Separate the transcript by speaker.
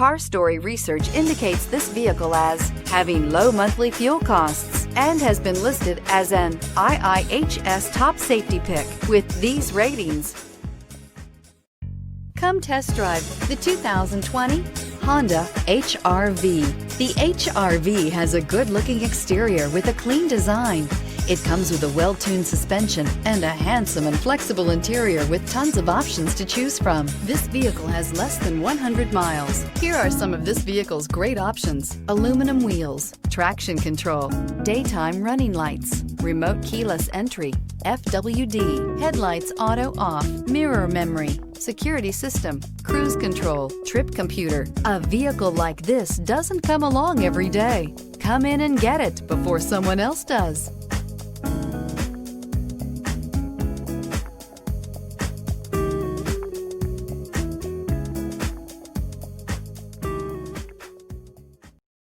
Speaker 1: Car Story research indicates this vehicle as having low monthly fuel costs and has been listed as an IIHS top safety pick with these ratings. Come test drive the 2020 Honda HR-V. The HR-V has a good-looking exterior with a clean design. It comes with a well-tuned suspension and a handsome and flexible interior with tons of options to choose from. This vehicle has less than 100 miles. Here are some of this vehicle's great options: aluminum wheels, traction control, daytime running lights, remote keyless entry, FWD, headlights auto off, mirror memory, security system, cruise control, trip computer. A vehicle like this doesn't come along every day. Come in and get it before someone else does.